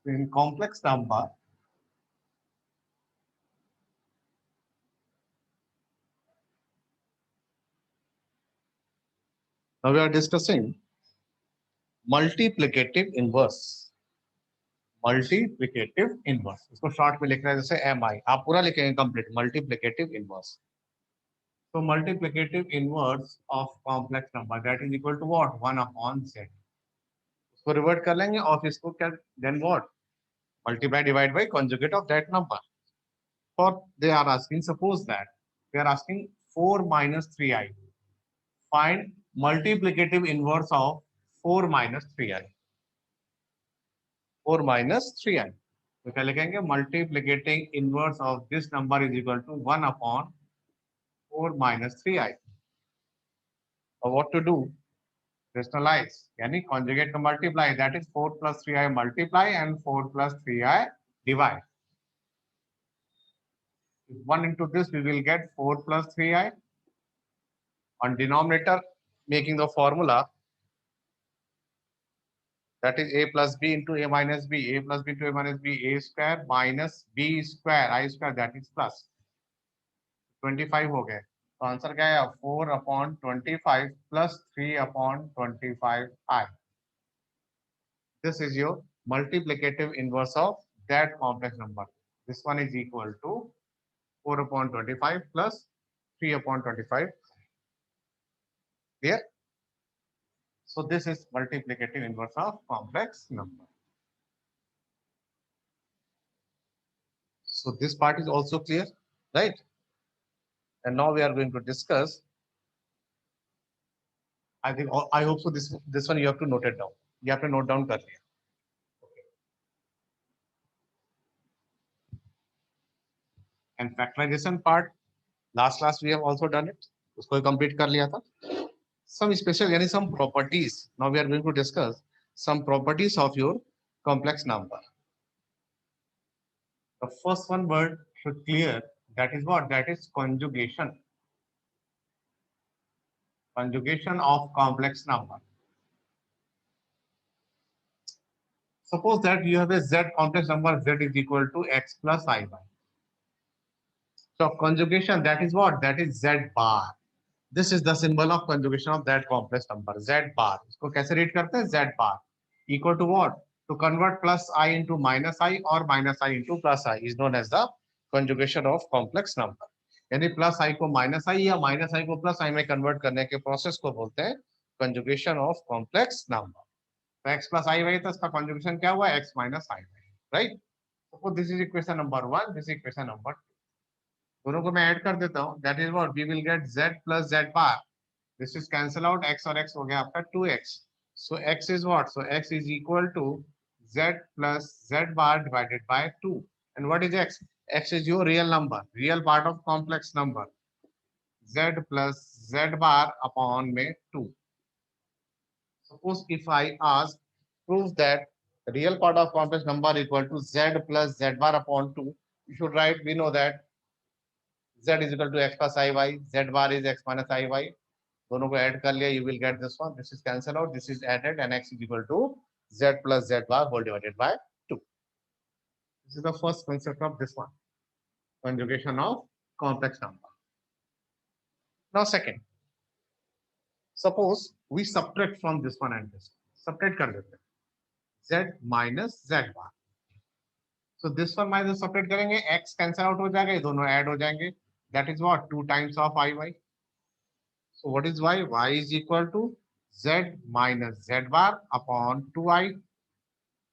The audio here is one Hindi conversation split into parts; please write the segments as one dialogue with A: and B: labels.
A: In complex number, now we are discussing multiplicative inverse. Multiplicative inverse, इसको शॉर्ट में लिख रहे हैं जैसे एम आई, आप पूरा लिखेंगे कंप्लीट मल्टीप्लिकेटिव इनवर्स. तो multiplicative inverse of complex number that is equal to what 1 upon z. उसको रिवर्ट कर लेंगे और इसको क्या then what multiply divide by conjugate of that number. For they are asking, suppose that they are asking 4 minus 3i. Find multiplicative inverse of 4 minus 3i. 4 minus 3i. तो क्या लिखेंगे multiplicating inverse of this number is equal to 1 upon 4 minus 3i. और व्हाट टू डू rationalize यानी conjugate का multiply, that is 4 plus 3i multiply and 4 plus 3i divide. If 1 into this we will get 4 plus 3i. On denominator making the formula, that is a plus b into a minus b, a plus b into a minus b, a square minus b square I square, that is plus 25 हो गए. तो आंसर क्या है 4 upon 25 plus 3 upon 25i. This is your multiplicative inverse of that complex number. This one is equal to 4 upon 25 plus 3 upon 25. Clear? So this is multiplicative inverse of complex number. So this part is also clear, right? And now we are going to discuss. I hope so. This one you have to note it down. You have to note down कर लिया. And factorization part, last class we have also done it. उसको complete कर लिया था. Some special, yani some properties. Now we are going to discuss some properties of your complex number. The first one word should clear. That is what? That is conjugation. Conjugation of complex number. Suppose that you have a z complex number, z is equal to x plus iy. So conjugation, that is what? That is z bar. This is the symbol of conjugation of that complex number, z bar. इसको कैसे read करते हैं? Z bar equal to what? To convert plus I into minus I or minus I into plus I is known as the conjugation of complex number. यानी प्लस आई को माइनस आई या माइनस आई को प्लस आई में कन्वर्ट करने के प्रोसेस को बोलते हैं कंजुगेशन ऑफ कॉम्प्लेक्स नंबर. तो x प्लस आई वाई तो इसका कंजुगेशन क्या हुआ? x minus i y, right? Suppose this is equation number 1, this is equation number 2. दोनों को मैं ऐड कर देता हूँ. That is what we will get z plus z bar. This is cancel out, x और x हो गया आपका 2x. So x is what? So x is equal to z plus z bar divided by 2. And what is x? X is your real number, real part of complex number. Z plus z bar upon में 2. Suppose if I ask, prove that the real part of complex number equal to z plus z bar upon 2. You should write, we know that z is equal to x plus iy, z bar is x minus iy. दोनों को ऐड कर लिया, you will get this one. This is cancel out, this is added, and x is equal to z plus z bar whole divided by 2. This is the first concept of this one, conjugation of complex number. Now second, suppose we subtract from this one and this. Subtract कर देते हैं z minus z bar. So this one minus subtract करेंगे, x cancel out हो जाएगा, ये दोनों add हो जाएंगे. That is what? 2 times of iy. So what is y? Y is equal to z minus z bar upon 2i.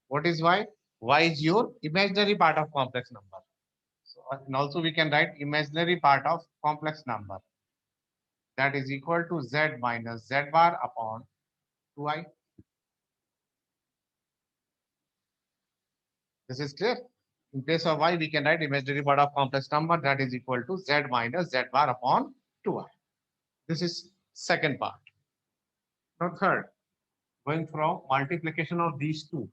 A: What is y? Y is your imaginary part of complex number. So, and also we can write imaginary part of complex number. That is equal to z minus z bar upon 2i. This is clear. In place of y, we can write imaginary part of complex number, that is equal to z minus z bar upon 2i. This is second part. Now third, going from multiplication of these two,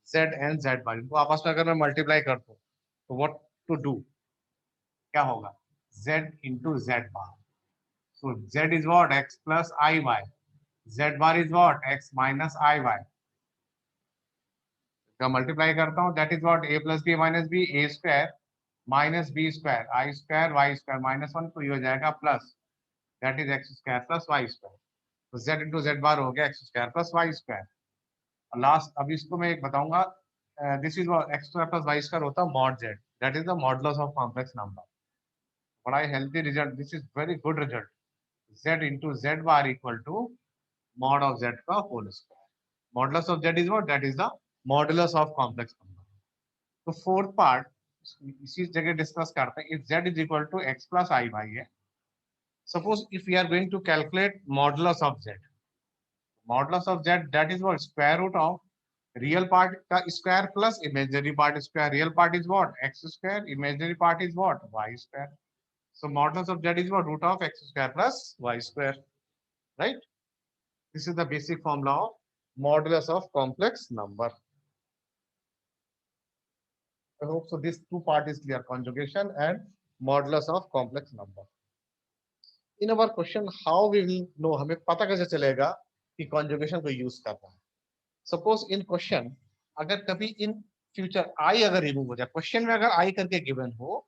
A: z and z bar, इनको आपस में अगर मैं multiply कर दूं, तो what to do? क्या होगा? z into z bar. So z is what? X plus iy. Z bar is what? X minus iy. का मल्टीप्लाई करता हूँ, that is what a plus b minus b, a square minus b square i square y square minus one, तो ये हो जाएगा plus, that is x square plus y square. तो जेड इंटू जेड बार हो गया x square plus y square. और लास्ट अभी इसको मैं एक बताऊंगा, this is x square plus y square होता है mod z, that is the modulus of complex number. बड़ा healthy result, this is very good result. z into z bar equal to mod of z का whole square. Modulus of z is what? That is the modulus of complex number. तो फोर्थ पार्ट इसी जगह डिस्कस करते हैं। If z is equal to x plus I by a, suppose if we are going to calculate modulus of z, modulus of z that is what? Square root of real part का square plus imaginary part square. Real part is what? X square. Imaginary part is what? Y square. So modulus of z is what? Root of x square plus y square. Right? This is the basic formula of modulus of complex number. I hope so. This two part is clear: conjugation and modulus of complex number. In our question, how we will know? हमें पता कैसे चलेगा कि conjugation को use करना है? Suppose in question, अगर कभी in future I अगर remove हो जाए, question में अगर I करके given हो,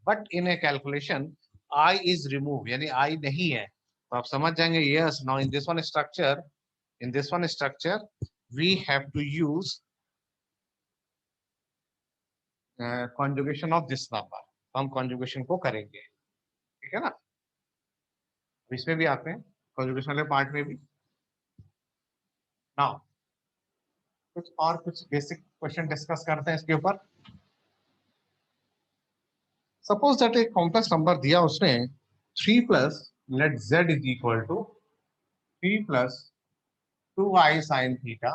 A: but in a calculation I is remove, यानी I नहीं है, तो आप समझ जाएंगे yes. Now in this one structure, we have to use conjugation of this number. हम conjugation को करेंगे, ठीक है ना? इसमें भी आते हैं conjugation वाले पार्ट में भी। नाउ कुछ बेसिक क्वेश्चन डिस्कस करते हैं इसके ऊपर। सपोज दैट एक कॉम्प्लेक्स नंबर दिया उसने 3 plus let z is equal to 3 plus 2i sin theta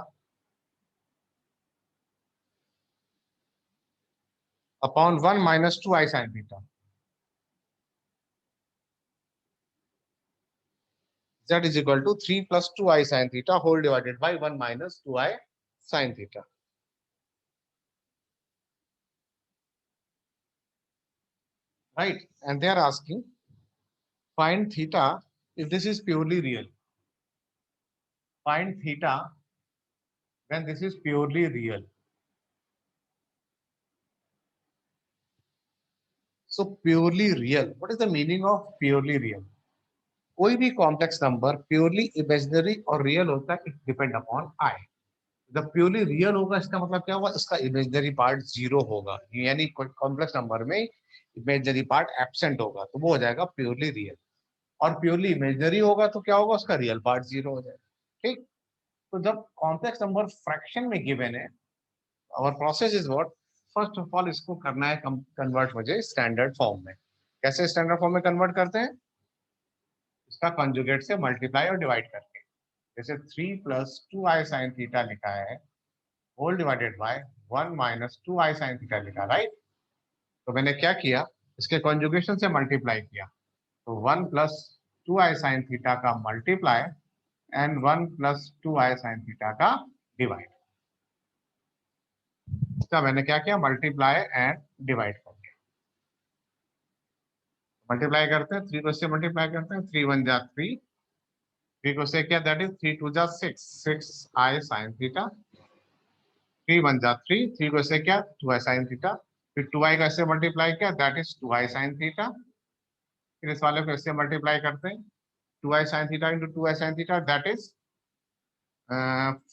A: upon 1 minus 2i sin theta. z is equal to 3 plus 2i sin theta whole divided by 1 minus 2i sin theta. Right? And they are asking, find theta if this is purely real. Find theta when this is purely real. So purely real, what is the meaning of purely real? कोई भी कॉम्प्लेक्स नंबर प्योरली इमेजिनरी और रियल होता है, इट डिपेंड अपॉन आई। जब प्योरली रियल होगा इसका मतलब क्या होगा? इसका इमेजिनरी पार्ट जीरो होगा, यानी कॉम्प्लेक्स नंबर में इमेजिनरी पार्ट एब्सेंट होगा, तो वो हो जाएगा प्योरली रियल। और प्योरली इमेजिनरी होगा तो क्या होगा? उसका रियल पार्ट जीरो हो जाएगा। ठीक, तो जब कॉम्प्लेक्स नंबर फ्रैक्शन में गिवन है, our process is what? First of all इसको करना है कन्वर्ट मुझे स्टैंडर्ड फॉर्म में। कैसे स्टैंडर्ड फॉर्म में कन्वर्ट करते हैं? इसका कंजुगेट से मल्टीप्लाई और डिवाइड करके। जैसे 3 प्लस 2i sin थीटा लिखा है whole divided by 1 minus 2i sin theta लिखा, राइट? तो मैंने क्या किया? इसके कंजुगेशन से मल्टीप्लाई किया, तो 1 प्लस 2i sin थीटा का multiply and 1 plus 2i sin theta का डिवाइड। इसका मैंने क्या किया? मल्टीप्लाई एंड डिवाइड कर दिया। मल्टीप्लाई करते हैं, 3 को इससे मल्टीप्लाई करते हैं, 3 1 जा 3, 3 को से क्या? दैट इज 3 2 जा 6, 6i sin थीटा। 3 1 जा 3, 3 को से क्या? 2i sin theta. फिर 2i का इससे मल्टीप्लाई किया, that is 2i sin theta. फिर इस वाले को इससे मल्टीप्लाई करते हैं, 2i sin theta into 2i sin theta, that is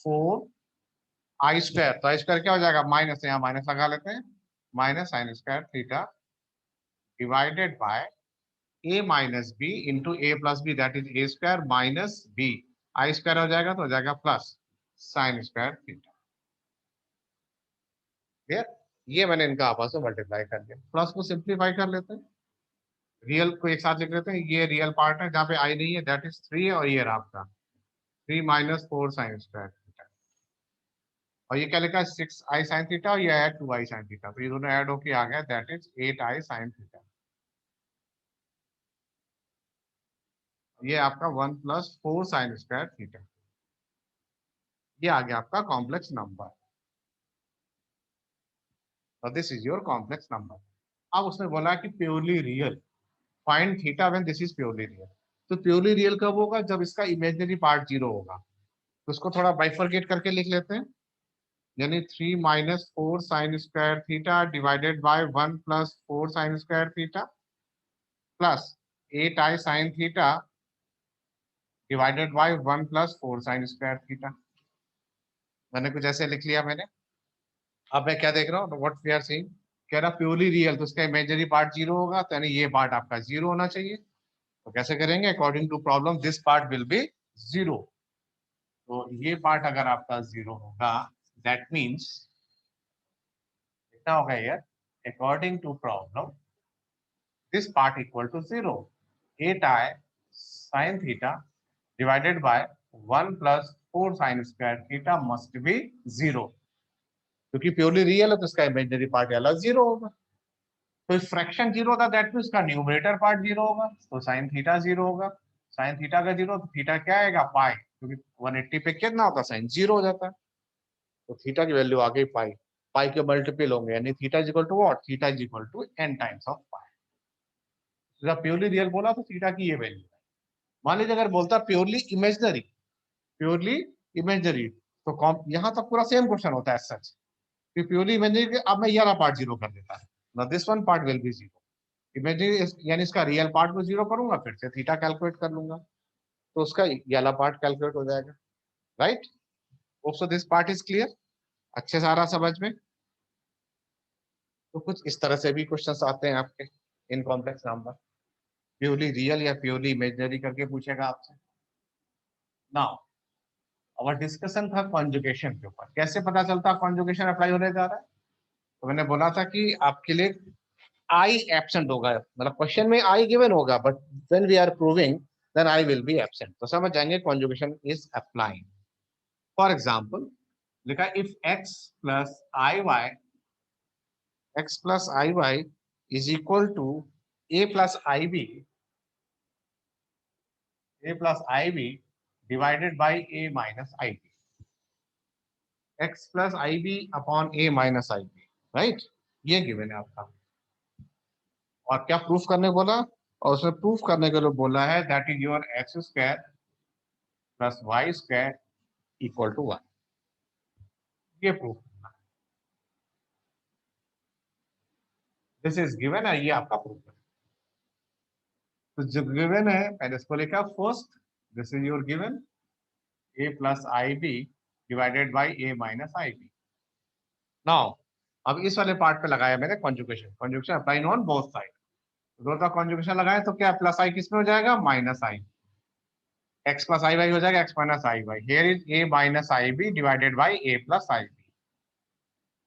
A: 4i square. तो आई स्क्वायर क्या हो जाएगा? माइनस, यहाँ माइनस लगा लेते हैं, minus sine square theta divided by a minus b into a plus b, that is a square minus b. I square हो जाएगा तो हो जाएगा plus sine square theta. Clear? ये मैंने इनका आपस में मल्टीप्लाई कर दिया। प्लस को सिंप्लीफाई कर लेते हैं, रियल को एक साथ लिख लेते हैं। ये रियल पार्ट है जहाँ पे आई नहीं है, दैट इज 3, और ये आपका 3 माइनस 4 साइन स्क्वायर थीटा। और ये क्या लिखा है? 6i साइन थीटा, और ये है 2i साइन थीटा, तो ये दोनों ऐड होके आ गया, that is 8i sine theta. ये आपका 1 प्लस 4 साइन स्क्वायर थीटा, ये आ गया आपका complex number. This is your complex number. अब उसने बोला कि purely real, find theta when this is purely real. तो प्योरली रियल कब होगा? जब इसका इमेजिनरी पार्ट जीरो होगा। तो उसको थोड़ा बाइफरकेट करके लिख लेते हैं। यानी 3 minus 4 sine square theta divided by 1 plus 4 sine square theta plus 8 i sine theta divided by 1 plus 4 sine square theta. मैंने कुछ ऐसे लिख लिया मैंने। अब मैं क्या देख रहा हूँ, व्हाट वी आर सीइंग, कह रहा प्योरली रियल, तो इसका इमेजिनरी पार्ट जीरो होगा, तो यानी ये पार्ट आपका जीरो होना चाहिए। तो कैसे करेंगे, according to problem this part will be zero. तो ये पार्ट अगर आपका जीरो होगा, दैट मीन्स कितना होगा यार, according to problem this part equal to zero. 8 i sine theta divided by 1 plus 4 sine square theta must be zero, क्योंकि प्योरली रियल है तो इसका इमेजिनरी पार्ट वाला जीरो होगा। तो इस फ्रैक्शन जीरो था, दैट मीन्स का न्यूमरेटर पार्ट जीरो होगा, तो साइन थीटा जीरो होगा। साइन थीटा का जीरो, तो थीटा क्या आएगा, पाई, क्योंकि 180 पे कितना होता है, साइन जीरो हो जाता है, तो थीटा की वैल्यू आ गई पाई। पाई के मल्टीपल होंगे, यानी theta is equal to what, theta is equal to n times of pi. जब प्योरली रियल बोला तो थीटा की ये वैल्यू है। मान लीजिए अगर बोलता प्योरली इमेजिनरी, प्योरली इमेजिनरी, तो यहाँ तक पूरा सेम क्वेश्चन होता है सच, कि प्योरली इमेजिनरी, अब मैं ये वाला पार्ट जीरो कर देता है ना, this one part will be zero. Imaginary यानी इसका रियल पार्ट को जीरो करूंगा, फिर से थीटा कैलकुलेट कर लूंगा, तो उसका ये वाला पार्ट कैलकुलेट हो जाएगा, right. So this part is clear, अच्छे से आ रहा समझ में। तो कुछ इस तरह से भी क्वेश्चंस आते हैं आपके in complex number, purely real या प्योरली इमेजिनरी करके पूछेगा आपसे। नाउ और डिस्कशन था कॉन्जुगेशन के ऊपर, कैसे पता चलता कॉन्जुगेशन अप्लाई होने जा रहा है। तो मैंने बोला था कि आपके लिए आई एब्सेंट होगा, मतलब क्वेश्चन में आई गिवन होगा, but when we are proving then i will be absent, तो समझ जाएंगे conjugation is applying. For example लिखा if x plus i y is equal to a plus i b divided by a minus i b, x plus i b upon a minus i b, right, ये गिवन है आपका। और क्या प्रूफ करने बोला, और उसमें प्रूफ करने के लिए बोला है that is your x square plus y square equal to 1, ये प्रूफ करना है। दिस इज गिवन है, ये आपका प्रूफ है। तो जो गिवन है पहले इसको लिखा first, this is your given a plus i b divided by a minus i b. Now अब इस वाले पार्ट पे लगाया मैंने conjugation, conjugation apply on both side, दोनों का कॉन्जुगेशन लगाए तो क्या प्लस आई किस में हो जाएगा, minus i, x plus i y हो जाएगा x minus i y, here is a minus i b divided by a plus i b.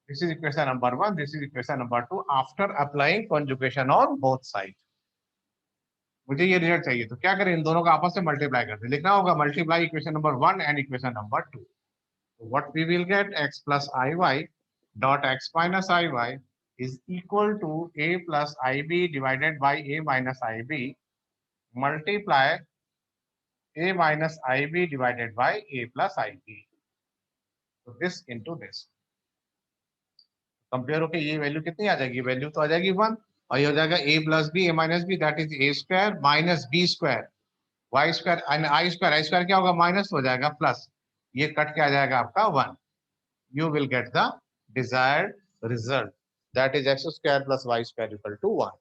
A: This is equation number 1, this is equation number 2 after applying conjugation on both side. मुझे ये रिजल्ट चाहिए, तो क्या करें, इन दोनों का आपस में मल्टीप्लाई करते, लिखना होगा multiply equation number 1 and equation number 2। What we will get, x plus iy dot x minus iy is equal to a plus ib divided by a minus ib multiply a minus ib divided by a plus ib, so this into this, compare होके ये वैल्यू कितनी आ जाएगी, वैल्यू तो आ जाएगी 1, और ये हो जाएगा a plus b a minus b, that is a square minus b square y square and i square क्या होगा, माइनस हो जाएगा प्लस, ये कट के आ जाएगा आपका 1, you will get the desired result, that is x square plus y square equal to 1।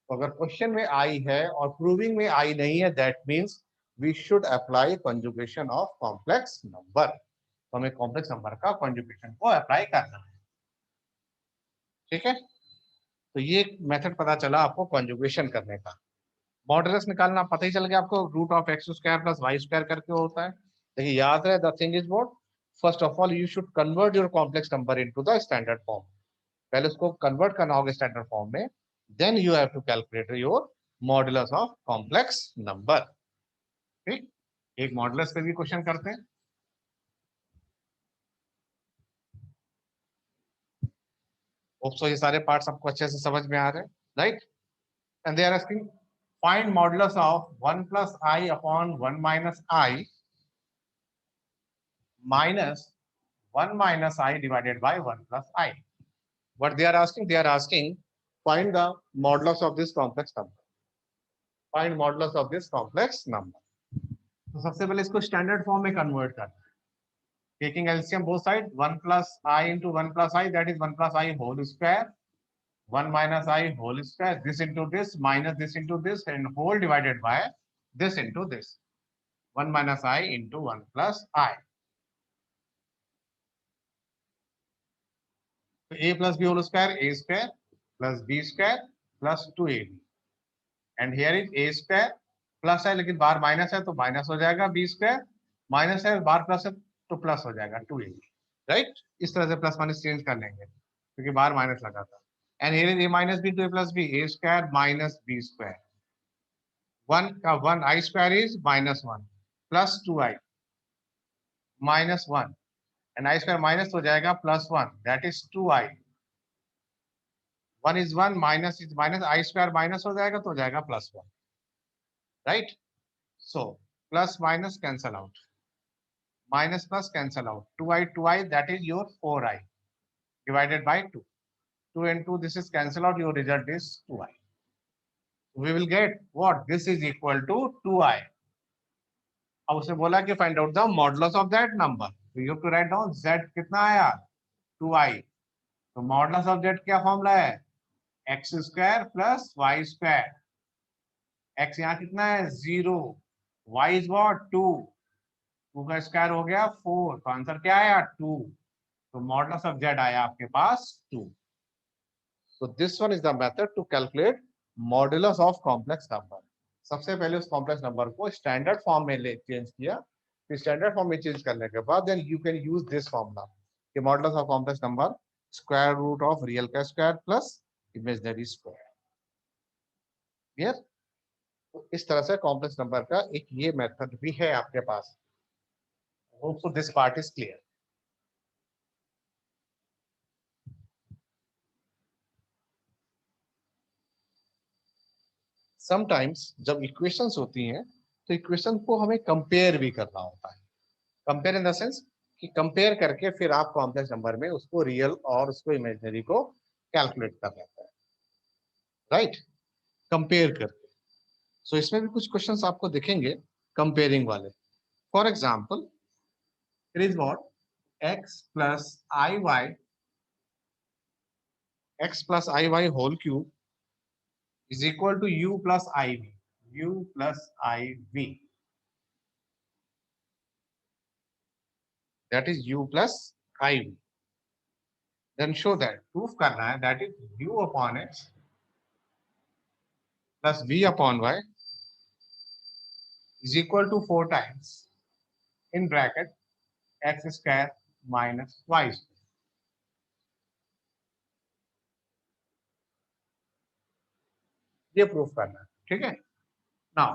A: तो अगर क्वेश्चन में आई है और प्रूविंग में आई नहीं है, that means we should apply conjugation of complex number, तो हमें कॉम्प्लेक्स नंबर का कंजुगेशन को अप्लाई करना है, ठीक है। तो ये मेथड पता चला आपको कंजुगेशन करने का। मॉडुलस निकालना पता ही चल गया आपको, root of x square plus y square करके होता है। देखिए याद रहे, the thing is what, first of all you should convert your complex number into the standard form, पहले उसको कन्वर्ट करना होगा स्टैंडर्ड फॉर्म में, then you have to calculate your modulus of complex number, ठीक। एक मॉडुलस पे भी क्वेश्चन करते हैं। होप्स ये सारे पार्ट्स आपको अच्छे से समझ में आ रहे हैं, right. And they are asking find modulus of 1 plus i upon 1 minus i minus 1 minus I divided by 1 plus I. What they are asking, find the modulus of this complex number. Find modulus of this complex number. तो सबसे पहले इसको स्टैंडर्ड फॉर्म में कन्वर्ट करना है, Taking LCM both sides, 1 plus I into 1 plus I, that is 1 plus I whole square, 1 minus I whole square, this into this, minus this into this, and whole divided by this into this. 1 minus I into 1 plus I. So A plus B whole square, A square plus B square plus 2AB. And here is A square plus है लेकिन बाहर माइनस है तो माइनस हो जाएगा, B square माइनस है बाहर प्लस है तो प्लस हो जाएगा 2AB. राइट, इस तरह से प्लस माइनस चेंज कर लेंगे क्योंकि बाहर माइनस लगा था. And here is A minus B to A plus B, A square minus B square. 1 का 1 I square is minus 1 plus 2I minus 1 and I square minus हो जाएगा plus 1, that is 2I. 1 is 1 minus is minus, I square minus हो जाएगा तो हो जाएगा plus 1. Right? So plus minus cancel out, minus plus cancel out, 2I, that is your 4I divided by 2. 2 and 2, this is cancel out, your result is 2I. We will get what? This is equal to 2I. अब उसने बोला कि find out the modulus of that number. So you have to write down Z कितना आया? 2I. तो modulus of Z क्या फॉर्मूला है? X square plus Y square. X यहाँ कितना है? 0. Y is what? 2. 2 का स्क्वायर हो गया 4. तो आंसर क्या आया? 2. तो modulus of Z आया आपके पास 2. So this one is the method to calculate modulus of complex number. सबसे पहले उस कॉम्प्लेक्स नंबर को स्टैंडर्ड फॉर्म में ले चेंज किया, फिर स्टैंडर्ड फॉर्म में चेंज करने के बाद then you can use this formula कि modulus of complex number square root of real का square plus imaginary square. Clear? तो इस तरह से कॉम्प्लेक्स नंबर का एक ये मेथड भी है आपके पास. Hope so this part is clear. Sometimes जब इक्वेशंस होती हैं तो इक्वेशन को हमें कंपेयर भी करना होता है. कंपेयर इन द सेंस कि कंपेयर करके फिर आप कॉम्प्लेक्स नंबर में उसको रियल और उसको इमेजिनरी को कैलकुलेट कर लेते हैं. राइट, कंपेयर करके. सो इसमें भी कुछ क्वेश्चंस आपको दिखेंगे कंपेयरिंग वाले. For example it is what? x plus i y whole cube is equal to u plus iv. u plus iv, that is u plus iv. Then show that, proof करना है, that is u upon x plus v upon y is equal to 4 times in bracket x square minus y square. ये प्रूफ करना है. ठीक है. नाउ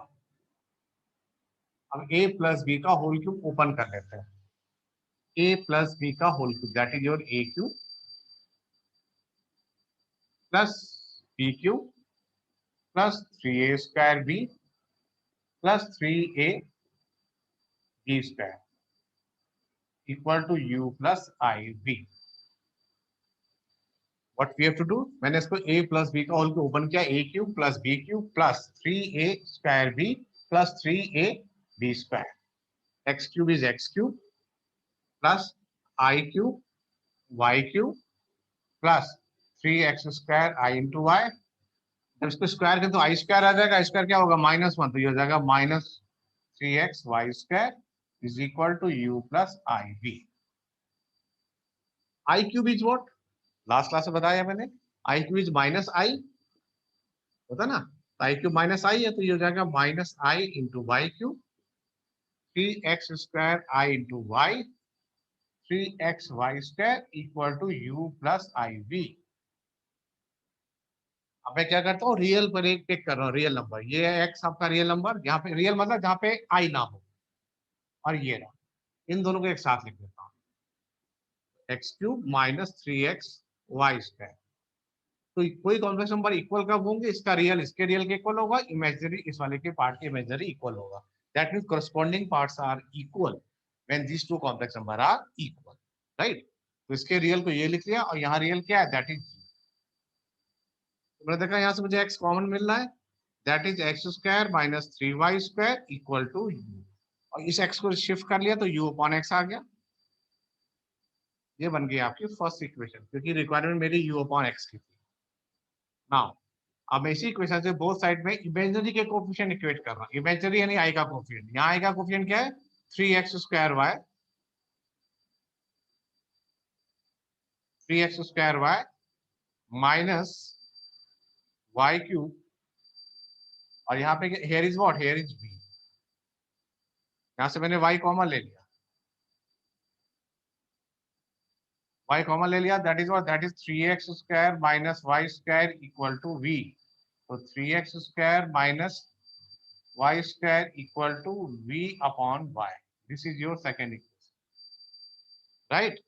A: अब a प्लस b का होल क्यूब ओपन कर लेते हैं. a प्लस b का whole cube, that is your a cube plus b cube plus 3a square b plus 3a b square equal to u plus iv. What we have to do? मैंने इसको a प्लस b का होल क्यूब ओपन किया, a cube plus b cube plus 3a square b plus 3a b square. x cube is x cube plus i cube y cube plus 3x square i into y. जब इसको स्क्वायर करें तो i स्क्वायर आ जाएगा. स्क्वायर क्या होगा? -1. तो ये हो जाएगा minus 3x y square is equal to u plus iv. i cube is what? Last class में बताया मैंने, i cube is minus i होता ना. तो आई क्यूब माइनस आई है तो ये हो जाएगा minus i into y cube 3x square i into y 3x y square equal to u plus i v. अब मैं क्या करता हूँ, रियल पर एक टिक कर रहा हूँ. रियल नंबर, ये है x आपका रियल नंबर. यहाँ पे रियल मतलब जहाँ पे आई ना हो, और ये रहा. इन दोनों को एक साथ लिख देता हूँ. X cube minus 3x y square. तो कोई कॉम्प्लेक्स नंबर इक्वल कब होंगे? इसका रियल इसके रियल के इक्वल होगा, इमेजिनरी इस वाले के पार्ट के इमेजिनरी इक्वल होगा. That means corresponding parts are equal when these two complex number are equal. Right? तो इसके रियल को ये लिख लिया और यहाँ रियल क्या है? That is. मैंने देखा यहाँ से मुझे x कॉमन मिल रहा है, that is x square minus 3y square equal to u. और इस x को शिफ्ट कर लिया तो u अपॉन x आ गया. ये बन गई आपकी फर्स्ट इक्वेशन, क्योंकि रिक्वायरमेंट मेरी u अपॉन x की थी। नाउ अब मैं इसी इक्वेशन से बोथ साइड में इमेजिनरी के कोफिशिएंट इक्वेट कर रहा हूँ। इमेजिनरी यानी i का कोफिशिएंट, यहाँ i का कोफिशिएंट क्या है 3x square y, 3x square y minus y cube, और यहाँ पे here is what, here is b। यहाँ से मैंने y कॉमन ले लिया, y कॉमन ले लिया, that is what, that is 3x square minus y square equal to v। तो 3x square minus y square equal to v upon y। This is your second equation, right.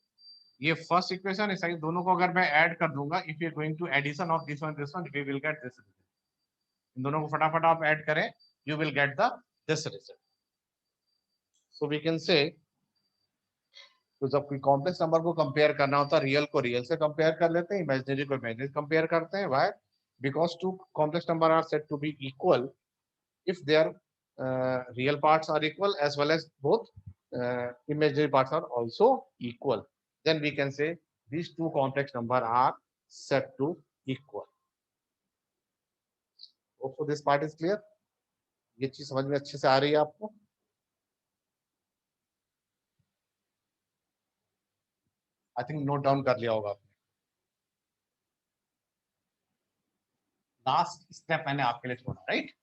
A: ये फर्स्ट इक्वेशन है, दोनों को अगर मैं ऐड कर दूंगा, if you going to addition of this one we will get this result. इन दोनों को फटाफट आप ऐड करें, you will get the this result. So we can say, तो जब कोई कॉम्प्लेक्स नंबर को कंपेयर करना होता है, रियल को रियल से कंपेयर कर लेते हैं, इमेजिनरी को इमेजिनरी कंपेयर करते हैं। Why? Because two complex number are said to be equal if their real parts are equal as well as both imaginary parts are also equal, then we can say these two complex number are set to equal. Hope so this part is clear. ये चीज समझ में अच्छे से आ रही है आपको? आई थिंक नोट डाउन कर लिया होगा आपने। लास्ट स्टेप मैंने आपके लिए छोड़ा, राइट?